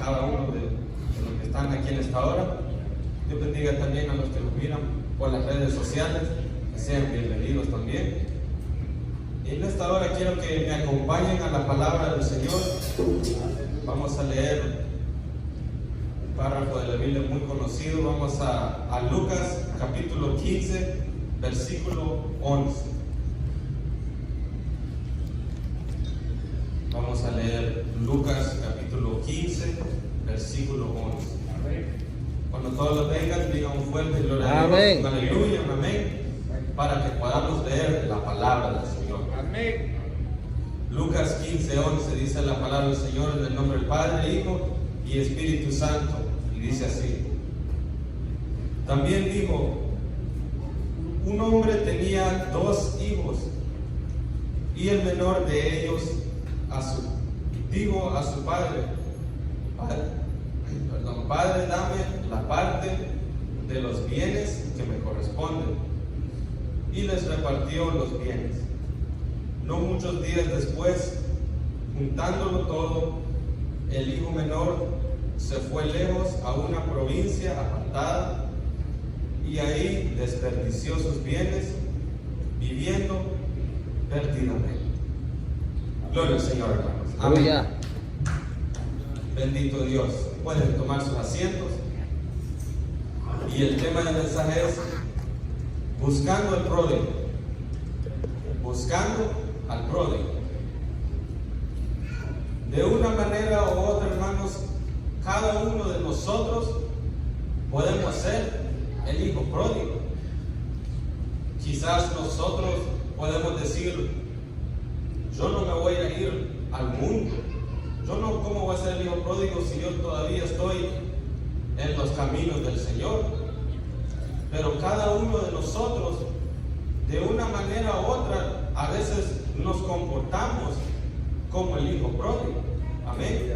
cada uno de los que están aquí en esta hora. Dios bendiga también a los que nos miran por las redes sociales, que sean bienvenidos también. Y en esta hora quiero que me acompañen a la palabra del Señor. Vamos a leer un párrafo de la Biblia muy conocido. Vamos a Lucas capítulo 15, versículo 11. Vamos a leer Lucas capítulo 15, versículo 11. Cuando todos lo tengan, digan un fuerte gloria a Dios, un aleluya, un amén, para que podamos leer la palabra del Señor. Amén. Lucas 15, 11 dice la palabra del Señor en el nombre del Padre, Hijo y Espíritu Santo, y dice así. También dijo: un hombre tenía 2 hijos, y el menor de ellos dijo a su padre: Padre, dame la parte de los bienes que me corresponden. Y les repartió los bienes. No muchos días después, juntándolo todo, el hijo menor se fue lejos a una provincia apartada y ahí desperdició sus bienes viviendo perdidamente. Gloria al Señor, hermanos. Amén. Bendito Dios. Pueden tomar sus asientos. Y el tema del mensaje es buscando al pródigo. Buscando al pródigo. De una manera u otra, hermanos, cada uno de nosotros podemos ser el hijo pródigo. Quizás nosotros podemos decir: yo no me voy a ir al mundo. Yo no, ¿cómo voy a ser el hijo pródigo si yo todavía estoy en los caminos del Señor? Pero cada uno de nosotros, de una manera u otra, a veces nos comportamos como el hijo pródigo. Amén.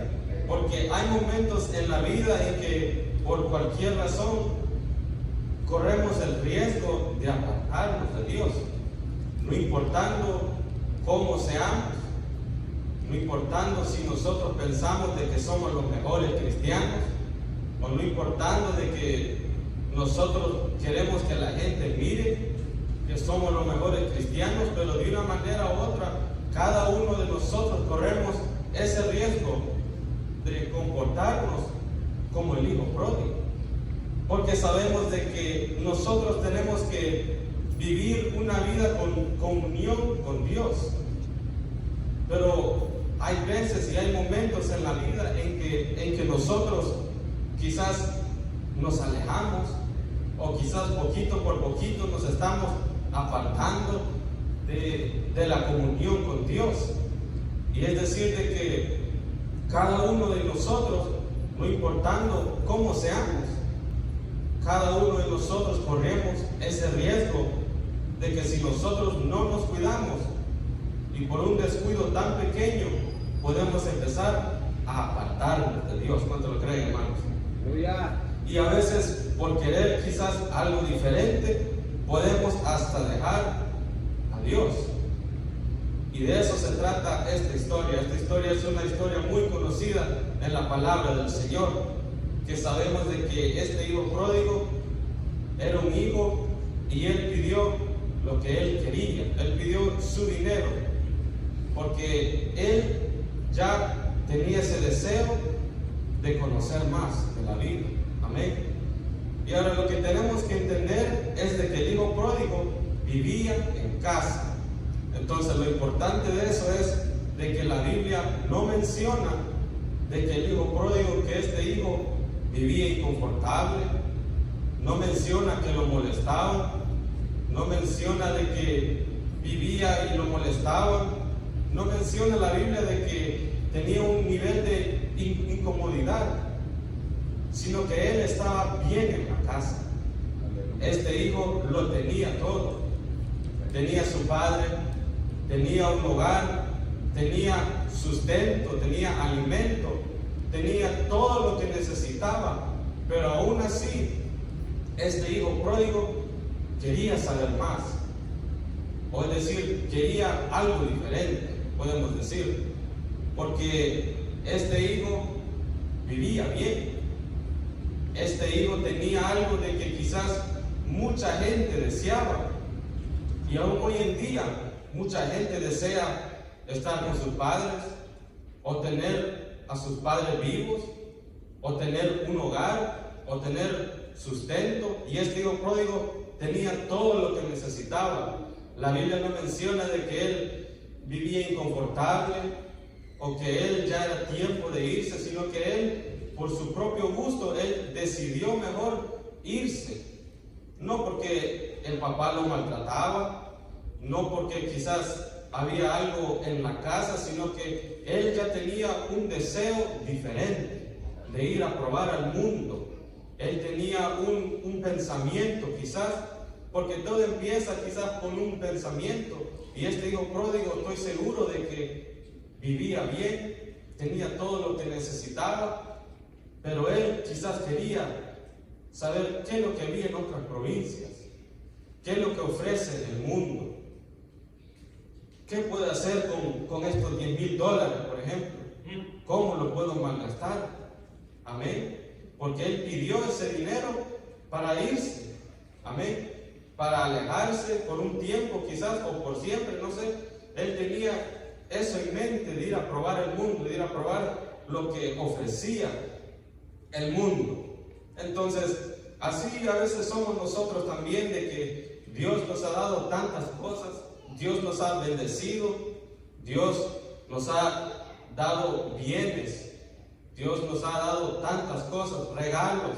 Porque hay momentos en la vida en que por cualquier razón corremos el riesgo de apartarnos de Dios, no importando cómo seamos, no importando si nosotros pensamos de que somos los mejores cristianos, o no importando de que nosotros queremos que la gente mire que somos los mejores cristianos, pero de una manera u otra, cada uno de nosotros corremos ese riesgo de comportarnos como el hijo pródigo, porque sabemos de que nosotros tenemos que vivir una vida con comunión con Dios. Pero hay veces y hay momentos en la vida en que nosotros quizás nos alejamos, o quizás poquito por poquito nos estamos apartando de la comunión con Dios. Y es decir, de que cada uno de nosotros, no importando cómo seamos, cada uno de nosotros corremos ese riesgo de que si nosotros no nos cuidamos, y por un descuido tan pequeño, podemos empezar a apartarnos de Dios. ¿Cuánto lo creen, hermanos? Y a veces, por querer quizás algo diferente, podemos hasta dejar a Dios. Y de eso se trata esta historia. Esta historia es una historia muy conocida en la palabra del Señor, que sabemos de que este hijo pródigo era un hijo y él pidió lo que él quería. Él pidió su dinero, porque él ya tenía ese deseo de conocer más de la vida. Amén. Y ahora lo que tenemos que entender es de que el hijo pródigo vivía en casa. Entonces lo importante de eso es de que la Biblia no menciona de que el hijo pródigo, que este hijo vivía inconfortable, no menciona que lo molestaban, no menciona de que vivía y lo molestaban, no menciona la Biblia de que tenía un nivel de incomodidad, sino que él estaba bien en la casa. Este hijo lo tenía todo. Tenía su padre, tenía un hogar, tenía sustento, tenía alimento, tenía todo lo que necesitaba, pero aún así, este hijo pródigo quería saber más, o es decir, quería algo diferente, podemos decir, porque este hijo vivía bien. Este hijo tenía algo de que quizás mucha gente deseaba, y aún hoy en día mucha gente desea estar con sus padres, o tener a sus padres vivos, o tener un hogar, o tener sustento. Y este hijo pródigo tenía todo lo que necesitaba. La Biblia no menciona de que él vivía inconfortable o que él ya era tiempo de irse, sino que él, por su propio gusto, él decidió mejor irse. No porque el papá lo maltrataba, no porque quizás había algo en la casa, sino que él ya tenía un deseo diferente de ir a probar al mundo. Él tenía un pensamiento quizás, porque todo empieza quizás con un pensamiento. Y este hijo pródigo, estoy seguro de que vivía bien, tenía todo lo que necesitaba, pero él quizás quería saber qué es lo que había en otras provincias, qué es lo que ofrece el mundo, qué puede hacer con estos $10,000, por ejemplo, cómo lo puedo malgastar. Amén. Porque él pidió ese dinero para irse. Amén. Para alejarse por un tiempo quizás, o por siempre, no sé. Él tenía eso en mente, de ir a probar el mundo, de ir a probar lo que ofrecía el mundo. Entonces, así a veces somos nosotros también, de que Dios nos ha dado tantas cosas, Dios nos ha bendecido, Dios nos ha dado bienes, Dios nos ha dado tantas cosas, regalos,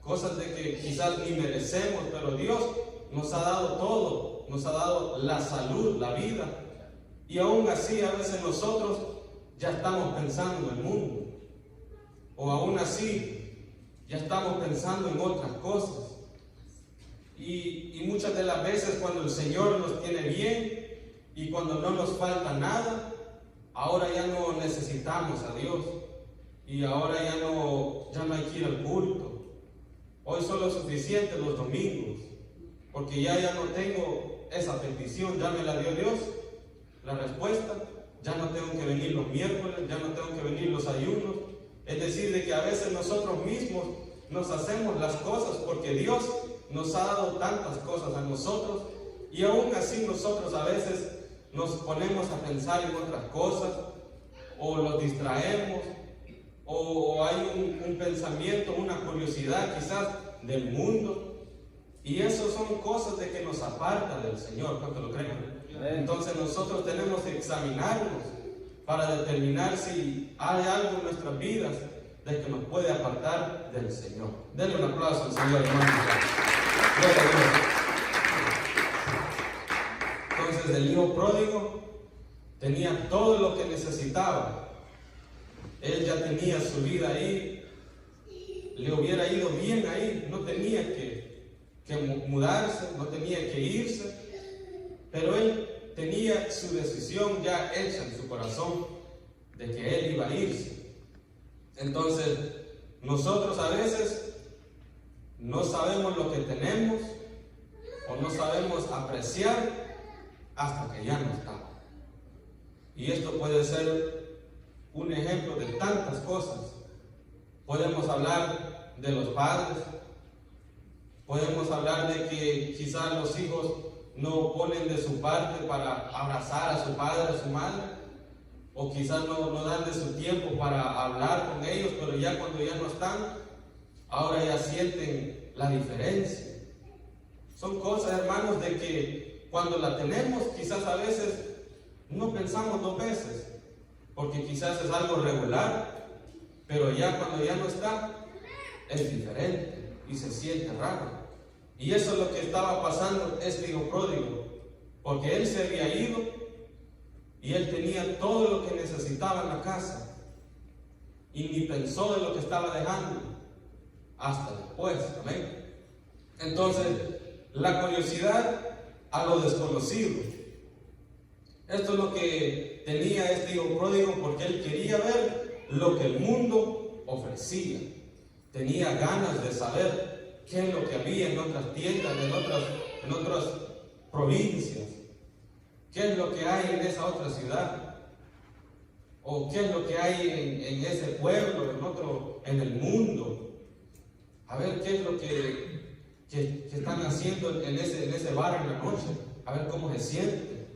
cosas de que quizás ni merecemos, pero Dios nos ha dado todo, nos ha dado la salud, la vida. Y aún así a veces nosotros ya estamos pensando en el mundo, o aún así ya estamos pensando en otras cosas. Y muchas de las veces cuando el Señor nos tiene bien y cuando no nos falta nada, ahora ya no necesitamos a Dios, y ahora ya no hay que ir al culto. Hoy solo es suficiente los domingos, porque ya no tengo esa petición, ya me la dio Dios, la respuesta. Ya no tengo que venir los miércoles, ya no tengo que venir los ayunos. Es decir, de que a veces nosotros mismos nos hacemos las cosas porque Dios nos ha dado tantas cosas a nosotros, y aún así nosotros a veces nos ponemos a pensar en otras cosas, o los distraemos, o hay un pensamiento, una curiosidad quizás del mundo, y eso son cosas de que nos apartan del Señor. ¿Cuánto lo creen? Entonces nosotros tenemos que examinarnos para determinar si hay algo en nuestras vidas de que nos puede apartar del Señor. Denle un aplauso al Señor, hermano. Gloria a Dios. Entonces el hijo pródigo tenía todo lo que necesitaba. Él ya tenía su vida ahí, le hubiera ido bien ahí, no tenía que mudarse, no tenía que irse, pero él tenía su decisión ya hecha en su corazón de que él iba a irse. Entonces, nosotros a veces no sabemos lo que tenemos, o no sabemos apreciar hasta que ya no está. Y esto puede ser un ejemplo de tantas cosas. Podemos hablar de los padres, podemos hablar de que quizás los hijos no ponen de su parte para abrazar a su padre, a su madre, o quizás no dan de su tiempo para hablar con ellos, pero ya cuando ya no están, ahora ya sienten la diferencia. Son cosas, hermanos, de que cuando la tenemos, quizás a veces no pensamos dos veces, porque quizás es algo regular, pero ya cuando ya no está, es diferente y se siente raro. Y eso es lo que estaba pasando este hijo pródigo, porque él se había ido y él tenía todo lo que necesitaba en la casa, y ni pensó de lo que estaba dejando hasta después. Amén. Entonces, la curiosidad a lo desconocido. Esto es lo que tenía este hijo pródigo, porque él quería ver lo que el mundo ofrecía. Tenía ganas de saber qué es lo que había en otras tiendas, en otras provincias. ¿Qué es lo que hay en esa otra ciudad? ¿O qué es lo que hay en ese pueblo, en el mundo, a ver qué es lo que están haciendo en ese bar en la noche, a ver cómo se siente.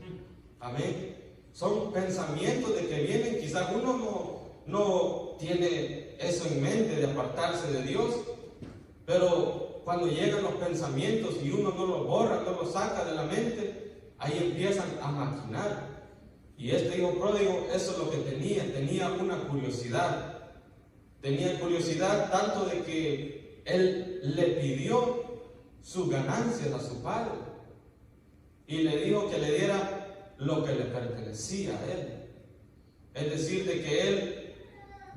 Amén. Son pensamientos de que vienen, quizás uno no tiene eso en mente de apartarse de Dios, pero cuando llegan los pensamientos y uno no los borra, no los saca de la mente, ahí empiezan a maquinar. Y este hijo pródigo, eso es lo que tenía una curiosidad. Tenía curiosidad tanto de que él le pidió sus ganancias a su padre y le dijo que le diera lo que le pertenecía a él. Es decir, de que él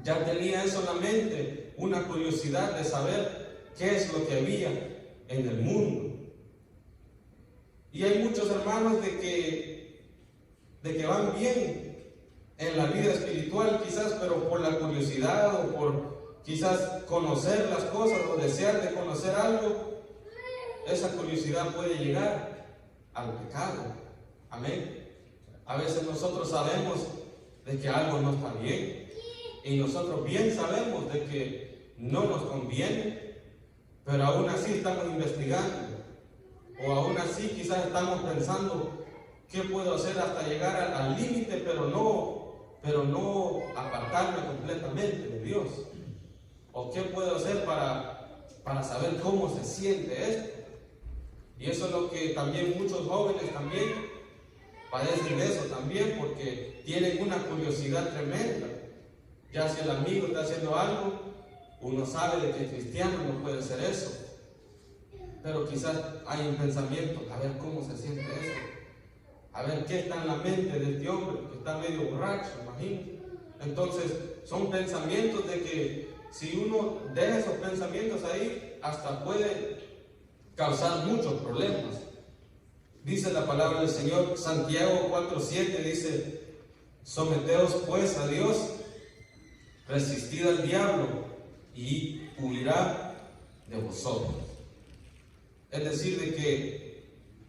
ya tenía eso en la mente, una curiosidad de saber qué es lo que había en el mundo. Y hay muchos hermanos de que van bien en la vida espiritual quizás, pero por la curiosidad o por quizás conocer las cosas o desear de conocer algo, esa curiosidad puede llegar al pecado. Amén. A veces nosotros sabemos de que algo no está bien y nosotros bien sabemos de que no nos conviene, pero aún así estamos investigando, o aún así quizás estamos pensando qué puedo hacer hasta llegar al límite, pero no apartarme completamente de Dios, o qué puedo hacer para saber cómo se siente esto. Y eso es lo que también muchos jóvenes también padecen de eso también, porque tienen una curiosidad tremenda. Ya si el amigo está haciendo algo, uno sabe de que el cristiano no puede hacer eso, pero quizás hay un pensamiento, a ver cómo se siente eso, a ver qué está en la mente de este hombre que está medio borracho, imagínate. Entonces son pensamientos de que si uno deja esos pensamientos ahí, hasta puede causar muchos problemas. Dice la palabra del Señor, Santiago 4:7 dice: someteos pues a Dios, resistid al diablo y huirá de vosotros. Es decir, de que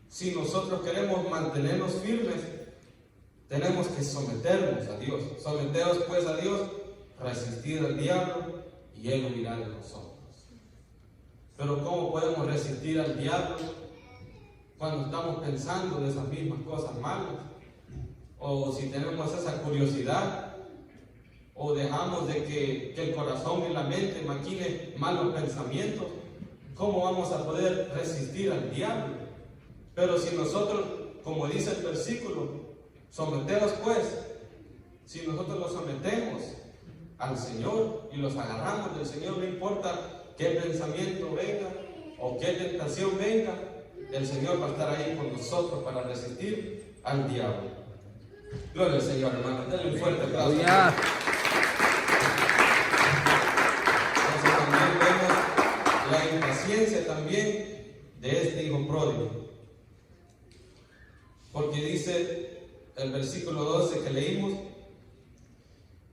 si nosotros queremos mantenernos firmes, tenemos que someternos a Dios. Someteos pues a Dios, resistid al diablo y él huirá de vosotros. Pero ¿cómo podemos resistir al diablo cuando estamos pensando de esas mismas cosas malas? O si tenemos esa curiosidad, o dejamos de que el corazón y la mente maquine malos pensamientos, ¿cómo vamos a poder resistir al diablo? Pero si nosotros, como dice el versículo, someteos pues, si nosotros los sometemos al Señor y los agarramos del Señor, no importa qué pensamiento venga o qué tentación venga, el Señor va a estar ahí con nosotros para resistir al diablo. Gloria al Señor, hermano. Denle un fuerte aplauso. Entonces también vemos la impaciencia también de este hijo pródigo. Porque dice el versículo 12 que leímos: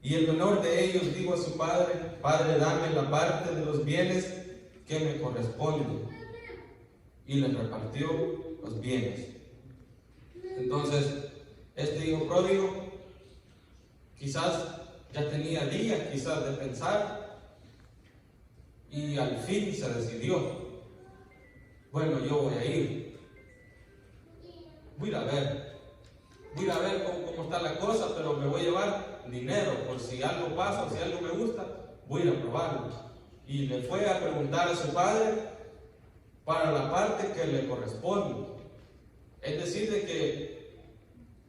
y el menor de ellos dijo a su padre: Padre, dame la parte de los bienes que me corresponden. Y le repartió los bienes. Entonces, este hijo pródigo quizás ya tenía días quizás de pensar, y al fin se decidió: bueno, yo voy a ir, voy a ir a ver cómo está la cosa, pero me voy a llevar dinero, por si algo pasa, si algo me gusta, voy a ir a probarlo. Y le fue a preguntar a su padre para la parte que le corresponde. Es decir, de que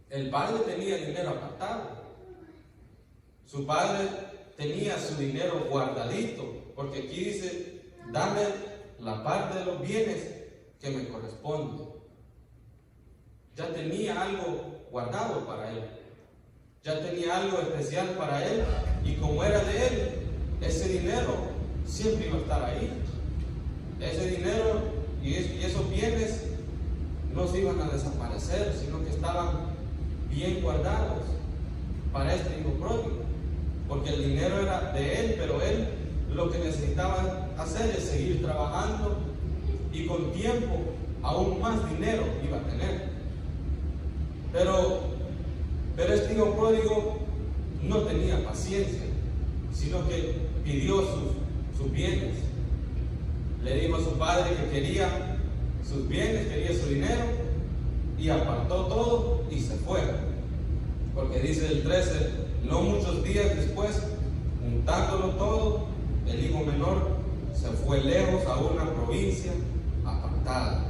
el padre tenía dinero apartado, su padre tenía su dinero guardadito, porque aquí dice: dame la parte de los bienes que me corresponde. Ya tenía algo guardado para él, ya tenía algo especial para él, y como era de él, ese dinero siempre iba a estar ahí. Ese dinero y esos bienes no se iban a desaparecer, sino que estaban bien guardados para este hijo pródigo, porque el dinero era de él, pero él lo que necesitaba hacer es seguir trabajando, y con tiempo aún más dinero iba a tener. Pero este hijo pródigo no tenía paciencia, sino que pidió sus bienes. Le dijo a su padre que quería sus bienes, quería su dinero, y apartó todo y se fue. Porque dice el 13, no muchos días después, juntándolo todo, el hijo menor se fue lejos a una provincia apartada.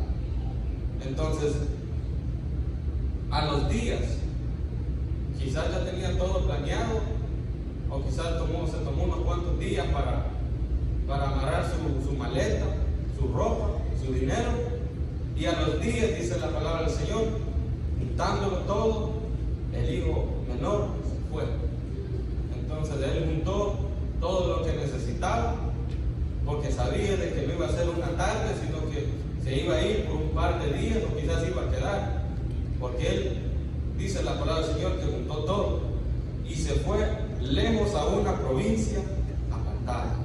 Entonces, a los días, quizás ya tenía todo planeado, o quizás se tomó unos cuantos días para amarrar su maleta, su ropa, su dinero, y a los días, dice la palabra del Señor, juntándolo todo, el hijo menor se fue. Entonces él juntó todo lo que necesitaba, porque sabía de que no iba a ser una tarde, sino que se iba a ir por un par de días, o quizás iba a quedar, porque él, dice la palabra del Señor, que juntó todo y se fue lejos a una provincia apartada.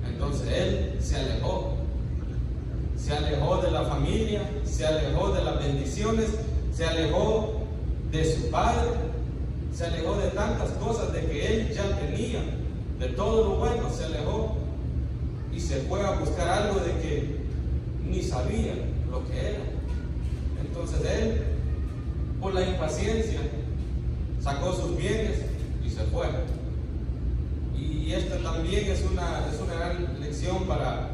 Entonces él se alejó de la familia, se alejó de las bendiciones, se alejó de su padre, se alejó de tantas cosas de que él ya tenía, de todo lo bueno, se alejó y se fue a buscar algo de que ni sabía lo que era. Entonces él, por la impaciencia, sacó sus bienes y se fue. Y esta también es una gran lección para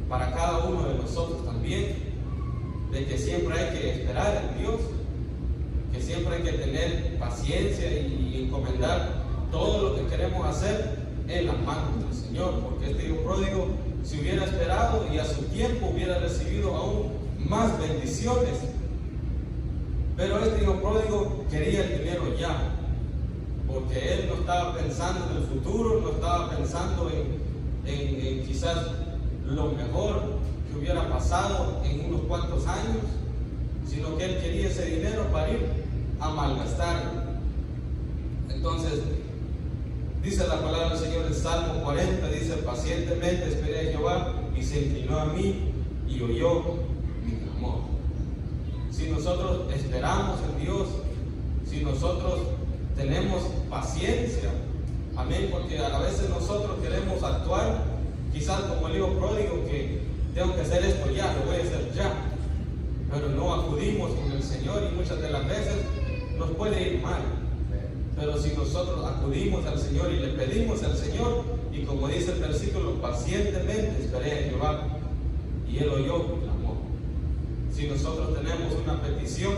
cada uno de nosotros también, de que siempre hay que esperar en Dios, que siempre hay que tener paciencia y encomendar todo lo que queremos hacer en las manos del Señor, porque este hijo pródigo, si hubiera esperado y a su tiempo, hubiera recibido aún más bendiciones. Pero este hijo pródigo quería el dinero ya, porque él no estaba pensando en el futuro, no estaba pensando en quizás lo mejor que hubiera pasado en unos cuantos años, sino que él quería ese dinero para ir a malgastarlo. Entonces, dice la palabra del Señor en Salmo 40, dice, pacientemente esperé a Jehová y se inclinó a mí y oyó mi clamor. Si nosotros esperamos en Dios, si nosotros tenemos paciencia, amén, porque a veces nosotros queremos actuar, quizás como el hijo pródigo, que tengo que hacer esto ya, lo voy a hacer ya, pero no acudimos con el Señor y muchas de las veces nos puede ir mal. Pero si nosotros acudimos al Señor y le pedimos al Señor, y como dice el versículo, pacientemente esperé a Jehová y Él oyó mi clamor. Si nosotros tenemos una petición,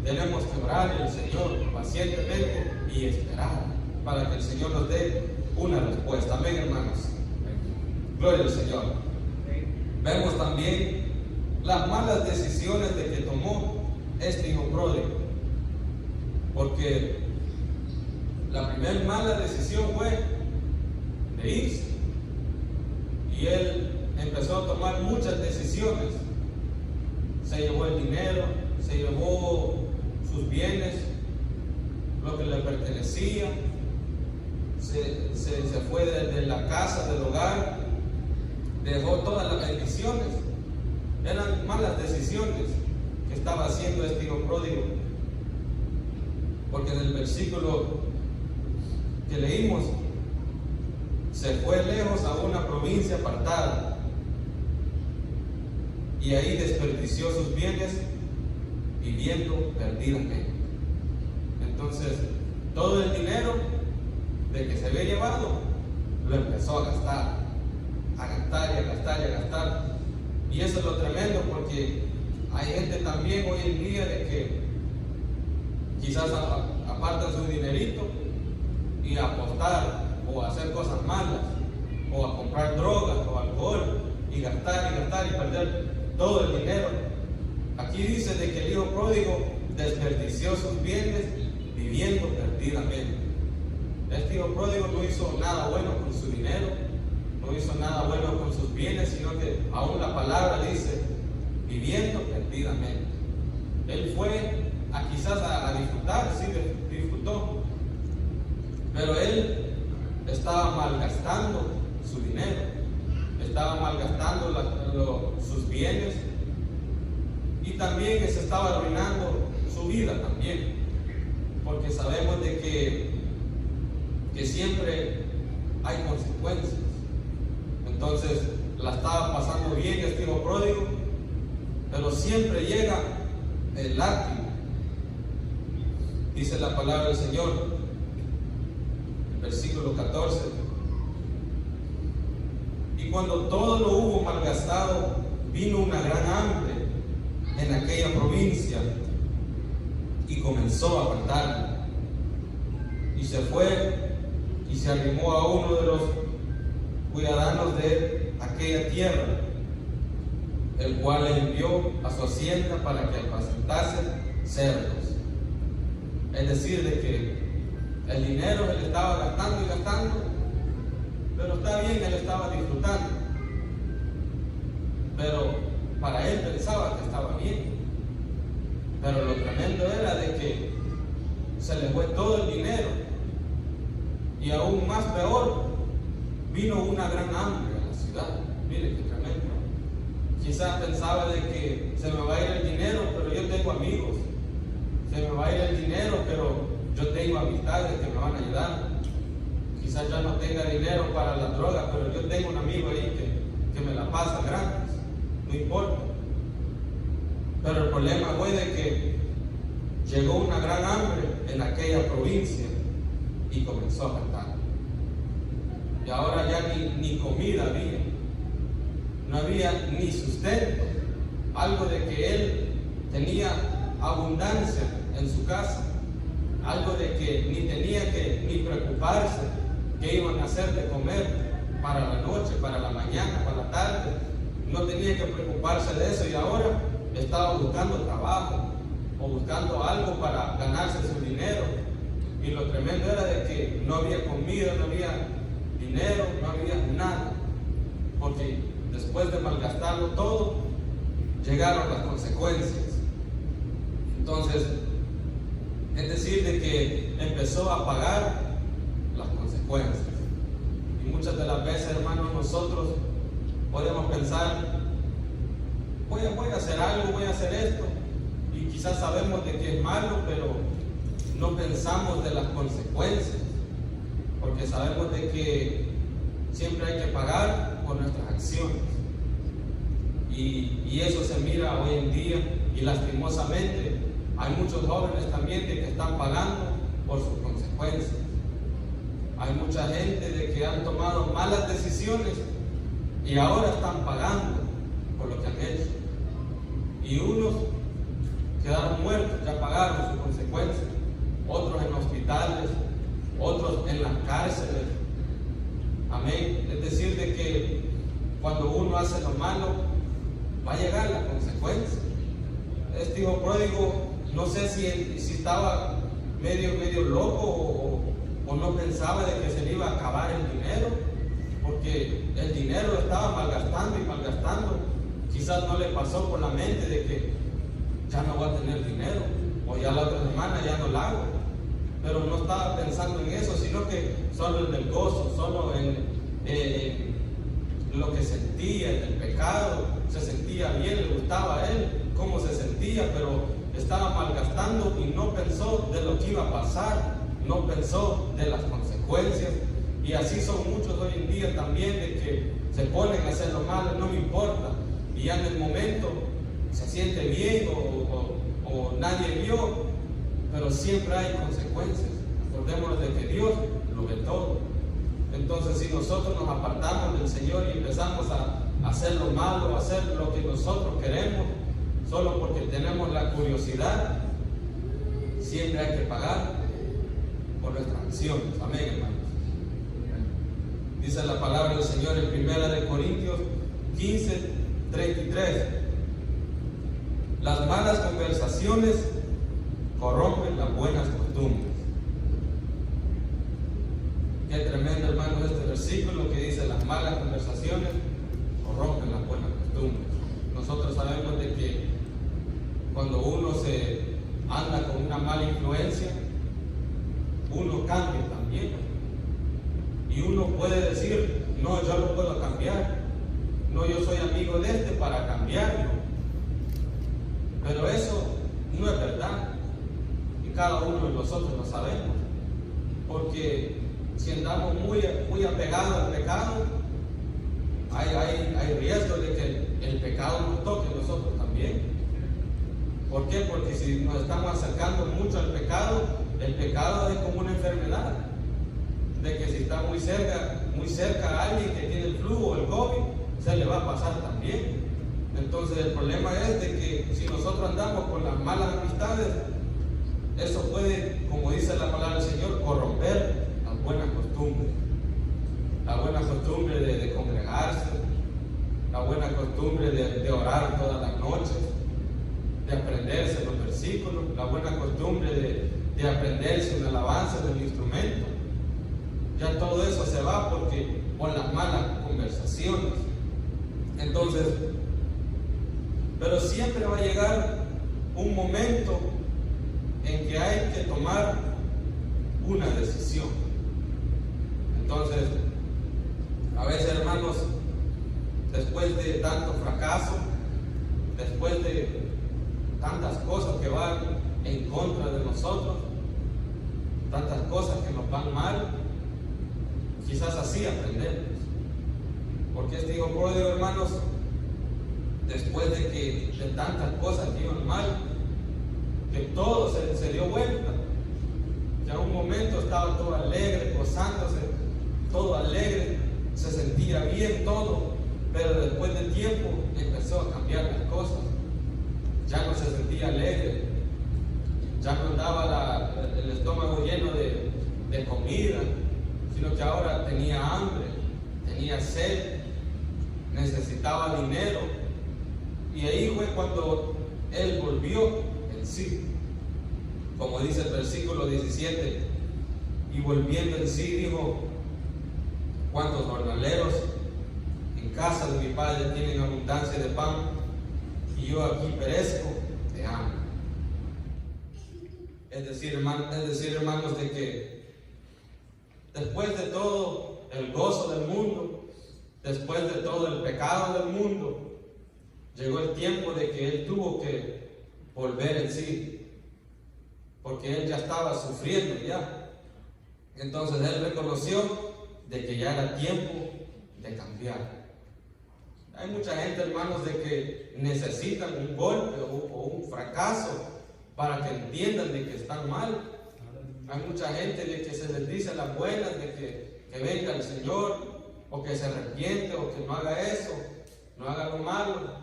tenemos que orar al Señor pacientemente y esperar para que el Señor nos dé una respuesta. Amén, hermanos. Gloria al Señor. Vemos también las malas decisiones de que tomó este hijo pródigo, porque la primera mala decisión fue de irse, y él empezó a tomar muchas decisiones. Se llevó el dinero, se llevó sus bienes, lo que le pertenecía, se fue de la casa, del hogar, dejó todas las bendiciones. Eran malas decisiones que estaba haciendo este hijo pródigo, porque en el versículo que leímos, se fue lejos a una provincia apartada y ahí desperdició sus bienes viviendo perdidamente. Entonces, todo el dinero de que se había llevado lo empezó a gastar y a gastar y a gastar. Y eso es lo tremendo, porque hay gente también hoy en día de que quizás apartan su dinerito y a apostar o a hacer cosas malas o a comprar drogas o alcohol y gastar y perder todo el dinero. Aquí dice de que el hijo pródigo desperdició sus bienes viviendo perdidamente. Este hijo pródigo no hizo nada bueno con su dinero, no hizo nada bueno con sus bienes, sino que aún la palabra dice viviendo perdidamente. Él fue quizás a disfrutar, sí, disfrutó, pero él estaba malgastando su dinero, estaba malgastando sus bienes, y también se estaba arruinando su vida también, porque sabemos de que siempre hay consecuencias. estaba pasando bien este hijo pródigo, pero siempre llega el látigo. Dice la palabra del Señor, versículo 14: y cuando todo lo hubo malgastado, vino una gran hambre en aquella provincia y comenzó a faltarle. Y se fue y se arrimó a uno de los ciudadanos de aquella tierra, el cual le envió a su hacienda para que apacentase cerdos. Es decir, de que el dinero él estaba gastando y gastando, pero está bien, él estaba disfrutando, pero para él pensaba que estaba bien. Pero lo tremendo era de que se le fue todo el dinero, y aún más peor, vino una gran hambre a la ciudad. Mire qué tremendo. Quizás pensaba de que se me va a ir el dinero, pero yo tengo amigos. Se me va a ir el dinero, pero yo tengo amistades que me van a ayudar. Quizás ya no tenga dinero para las drogas, pero yo tengo un amigo ahí que me la pasa gratis. No importa. Pero el problema fue de que llegó una gran hambre en aquella provincia y comenzó a faltar. Y ahora ya ni comida había. No había ni sustento. Algo de que él tenía abundancia en su casa. Algo de que ni tenía que ni preocuparse qué iban a hacer de comer para la noche, para la mañana, para la tarde. No tenía que preocuparse de eso, y ahora estaba buscando trabajo o buscando algo para ganarse su dinero. Y lo tremendo era de que no había comida, no había dinero, no había nada, porque después de malgastarlo todo, llegaron las consecuencias. Entonces, es decir, de que empezó a pagar las consecuencias. Y muchas de las veces, hermanos, nosotros podemos pensar, voy a hacer algo, voy a hacer esto, y quizás sabemos de que es malo, pero no pensamos de las consecuencias, porque sabemos de que siempre hay que pagar por nuestras acciones. Y eso se mira hoy en día, y lastimosamente hay muchos jóvenes también de que están pagando por sus consecuencias. Hay mucha gente de que han tomado malas decisiones y ahora están pagando por lo que han hecho. Y unos quedaron muertos, ya pagaron sus consecuencias. Otros en hospitales, otros en las cárceles. Amén. Es decir, de que cuando uno hace lo malo, va a llegar la consecuencia. Este hijo pródigo, no sé si estaba medio loco o no pensaba de que se le iba a acabar el dinero, porque el dinero lo estaba malgastando y malgastando. Quizás no le pasó por la mente de que ya no voy a tener dinero, o ya la otra semana ya no la hago. Pero no estaba pensando en eso, sino que solo en el gozo, solo en lo que sentía, en el pecado. Se sentía bien, le gustaba a él cómo se sentía, pero estaba malgastando y no pensó de lo que iba a pasar, no pensó de las consecuencias. Y así son muchos hoy en día también, de que se ponen a hacer lo malo, no me importa, y ya en el momento se siente bien o nadie vio, pero siempre hay consecuencias. Acordémonos de que Dios lo ve todo. Entonces, si nosotros nos apartamos del Señor y empezamos a hacer lo malo, a hacer lo que nosotros queremos, solo porque tenemos la curiosidad, siempre hay que pagar por nuestras acciones. Amén, hermanos. Dice la palabra del Señor en 1 Corintios 15:33: las malas conversaciones corrompen las buenas costumbres. Qué tremendo, hermanos, este versículo que dice: las malas conversaciones corrompen las buenas costumbres. Nosotros sabemos de que cuando uno se anda con una mala influencia, uno cambia también. Y uno puede decir: no, yo lo puedo cambiar. No, yo soy amigo de este para cambiarlo. Pero eso no es verdad. Y cada uno de nosotros lo sabemos. Porque si andamos muy apegados al pecado, hay riesgo de que el pecado nos toque a nosotros también. ¿Por qué? Porque si nos estamos acercando mucho al pecado, el pecado es como una enfermedad, de que si está muy cerca a alguien que tiene el flu o el COVID, se le va a pasar también. Entonces el problema es de que si nosotros andamos con las malas amistades, eso puede, como dice la palabra del Señor, corromper las buenas costumbres. La buena costumbre de congregarse, la buena costumbre de orar todas las noches, de aprenderse los versículos, la buena costumbre de aprenderse una alabanza del instrumento. Ya todo eso se va por las malas conversaciones. Entonces, pero siempre va a llegar un momento en que hay que tomar una decisión. Entonces, a veces, hermanos, después de tanto fracaso, después de tantas cosas que van en contra de nosotros, tantas cosas que nos van mal, quizás así aprendemos. Porque este hijo pródigo, hermanos, después de tantas cosas que iban mal, que todo se dio vuelta, que a un momento estaba todo alegre, gozándose, todo alegre, se sentía bien todo, pero después de tiempo empezó a cambiar las cosas. Ya no se sentía alegre, ya no andaba el estómago lleno de comida, sino que ahora tenía hambre, tenía sed, necesitaba dinero. Y ahí fue cuando él volvió en sí. Como dice el versículo 17, y volviendo en sí dijo: ¿cuántos jornaleros en casa de mi padre tienen abundancia de pan, y yo aquí perezco de hambre? Es decir, hermanos, de que después de todo el gozo del mundo, después de todo el pecado del mundo, llegó el tiempo de que él tuvo que volver en sí, porque él ya estaba sufriendo ya. Entonces él reconoció de que ya era tiempo de cambiar. Hay mucha gente, hermanos, de que necesitan un golpe o un fracaso para que entiendan de que están mal. Hay mucha gente de que se les dice las buenas, de que venga el Señor, o que se arrepiente, o que no haga eso, no haga lo malo.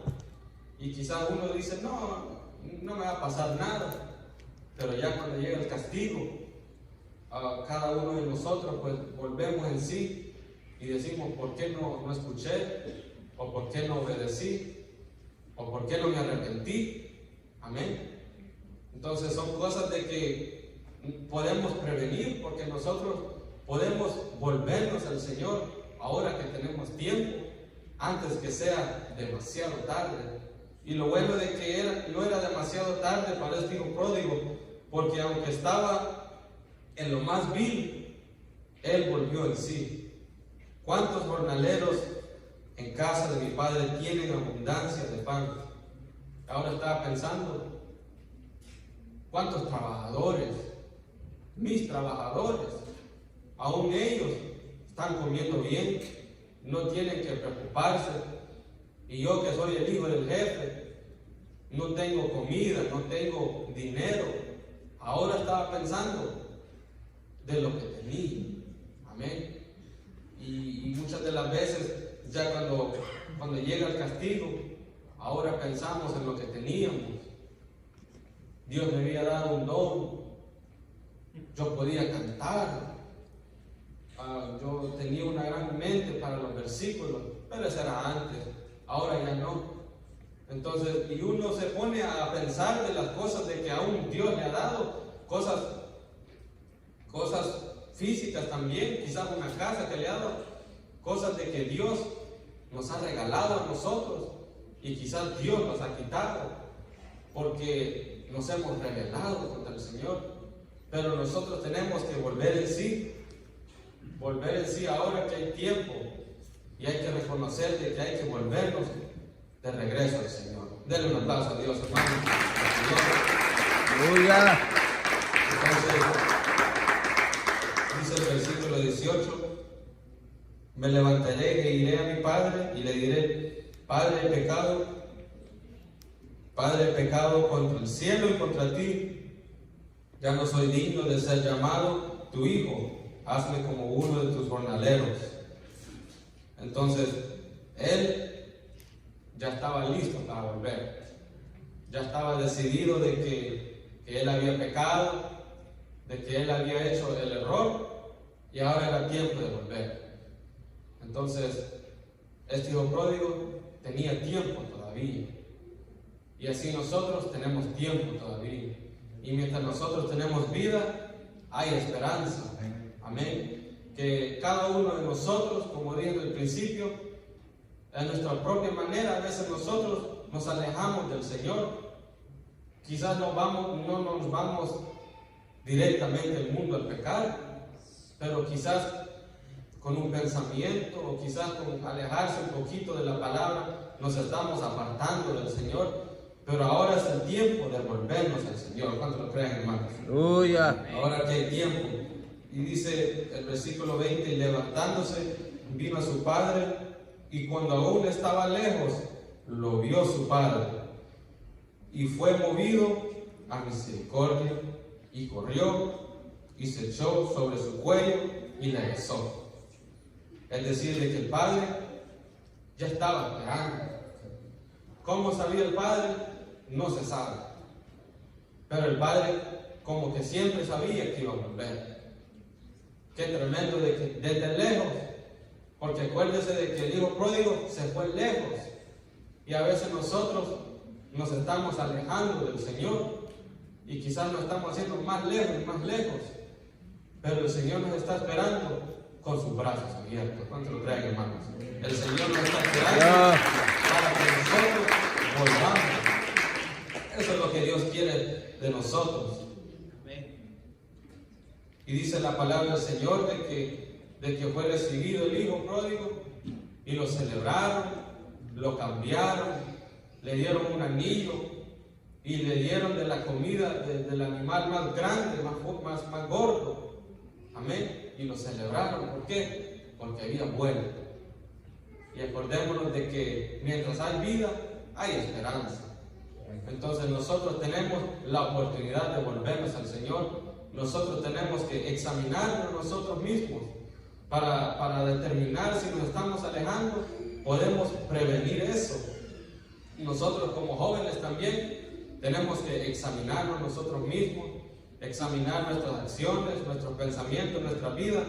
Y quizás uno dice: no me va a pasar nada. Pero ya cuando llega el castigo, cada uno de nosotros pues volvemos en sí y decimos: ¿por qué no escuché? ¿O por qué no obedecí? ¿O por qué no me arrepentí? Amén. Entonces son cosas de que podemos prevenir, porque nosotros podemos volvernos al Señor ahora que tenemos tiempo, antes que sea demasiado tarde. Y lo bueno de que no era demasiado tarde para este hijo pródigo, porque aunque estaba en lo más vil, él volvió en sí. ¿Cuántos jornaleros en casa de mi padre tienen abundancia de pan? Ahora estaba pensando: ¿cuántos trabajadores, mis trabajadores, aún ellos están comiendo bien, no tienen que preocuparse? Y yo, que soy el hijo del jefe, no tengo comida, no tengo dinero. Ahora estaba pensando de lo que tenía. Amén. Y muchas de las veces, ya cuando llega el castigo, ahora pensamos en lo que teníamos. Dios me había dado un don, yo podía cantar, yo tenía una gran mente para los versículos, pero eso era antes. Ahora ya no. Entonces, y uno se pone a pensar de las cosas de que aún Dios le ha dado, cosas físicas también, quizás una casa que le ha dado, cosas de que Dios nos ha regalado a nosotros, y quizás Dios nos ha quitado porque nos hemos rebelado contra el Señor. Pero nosotros tenemos que volver en sí ahora que hay tiempo. Y hay que reconocer de que hay que volvernos de regreso al Señor. Denle un aplauso a Dios, hermano. ¡Aleluya! Entonces, dice el versículo 18: Me levantaré e iré a mi padre y le diré: Padre, he pecado contra el cielo y contra ti. Ya no soy digno de ser llamado tu hijo. Hazme como uno de tus jornaleros. Entonces, él ya estaba listo para volver. Ya estaba decidido de que él había pecado, de que él había hecho el error, y ahora era tiempo de volver. Entonces, este hijo pródigo tenía tiempo todavía. Y así nosotros tenemos tiempo todavía. Y mientras nosotros tenemos vida, hay esperanza. Amén. Que cada uno de nosotros, como dije en el principio, en nuestra propia manera, a veces nosotros nos alejamos del Señor. Quizás no nos vamos directamente al mundo al pecar, pero quizás con un pensamiento o quizás con alejarse un poquito de la palabra nos estamos apartando del Señor. Pero ahora es el tiempo de volvernos al Señor. ¿Cuántos lo creen, hermanos? Ahora que hay tiempo. Y dice el versículo 20: y levantándose vino a su padre, y cuando aún estaba lejos, lo vio su padre, y fue movido a misericordia, y corrió, y se echó sobre su cuello, y le besó. Es decir, de que el padre ya estaba esperando. ¿Cómo sabía el padre? No se sabe. Pero el padre como que siempre sabía que iba a volver. Qué tremendo de que desde lejos, porque acuérdese de que el hijo pródigo se fue lejos, y a veces nosotros nos estamos alejando del Señor y quizás nos estamos haciendo más lejos y más lejos, pero el Señor nos está esperando con sus brazos abiertos. ¿Cuántos lo creen, hermanos? El Señor nos está esperando para que nosotros volvamos. Eso es lo que Dios quiere de nosotros. Y dice la palabra del Señor de que fue recibido el hijo pródigo, y lo celebraron, lo cambiaron, le dieron un anillo y le dieron de la comida del animal más grande, más gordo. Amén. Y lo celebraron. ¿Por qué? Porque había vuelto. Y acordémonos de que mientras hay vida, hay esperanza. Entonces nosotros tenemos la oportunidad de volvernos al Señor. Nosotros tenemos que examinarnos nosotros mismos para determinar si nos estamos alejando. Podemos prevenir eso. Nosotros como jóvenes también tenemos que examinarnos nosotros mismos, examinar nuestras acciones, nuestros pensamientos, nuestra vida,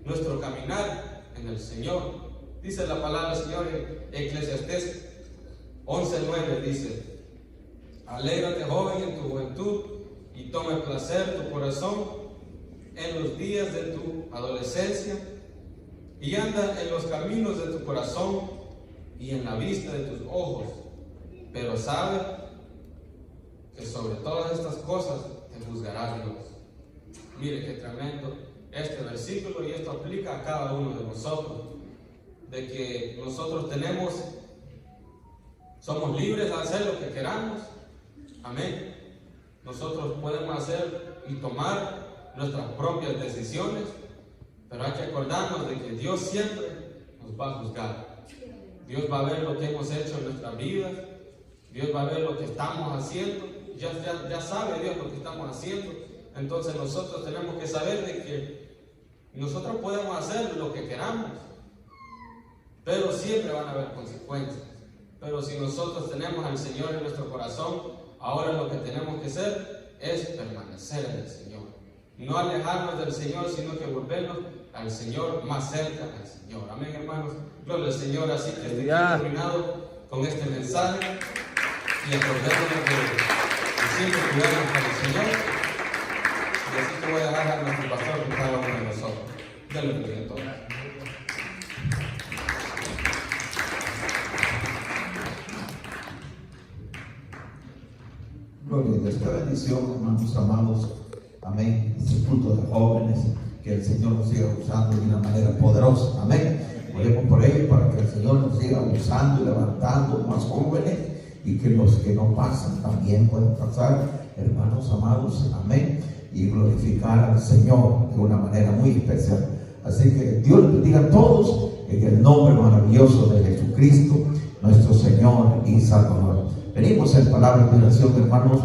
nuestro caminar en el Señor. Dice la palabra del Señor en Eclesiastés 11:9, dice: alégrate, joven, en tu juventud, y tome placer tu corazón en los días de tu adolescencia, y anda en los caminos de tu corazón y en la vista de tus ojos, pero sabe que sobre todas estas cosas te juzgará Dios. Mire qué tremendo este versículo, y esto aplica a cada uno de nosotros, de que nosotros somos libres de hacer lo que queramos. Amén. Nosotros podemos hacer y tomar nuestras propias decisiones, pero hay que acordarnos de que Dios siempre nos va a juzgar. Dios va a ver lo que hemos hecho en nuestras vidas. Dios va a ver lo que estamos haciendo. Ya sabe Dios lo que estamos haciendo. Entonces nosotros tenemos que saber de que nosotros podemos hacer lo que queramos, pero siempre van a haber consecuencias. Pero si nosotros tenemos al Señor en nuestro corazón, ahora lo que tenemos que hacer es permanecer en el Señor. No alejarnos del Señor, sino que volvernos al Señor, más cerca al Señor. Amén, hermanos. Gloria al Señor. Así que estoy terminado con este mensaje, y acordémonos de siempre cuidarnos para el Señor. Y así que voy a dejar a nuestro pastor con cada uno de nosotros. Dios lo bendiga a todos. Gloria a Dios. Qué bendición, hermanos amados. Amén. Este culto de jóvenes, que el Señor nos siga usando de una manera poderosa. Amén. Oremos por ellos para que el Señor nos siga usando y levantando más jóvenes, y que los que no pasan también puedan pasar, hermanos amados. Amén. Y glorificar al Señor de una manera muy especial. Así que Dios les bendiga a todos en el nombre maravilloso de Jesucristo, nuestro Señor y Salvador. Venimos en palabra de oración, hermanos.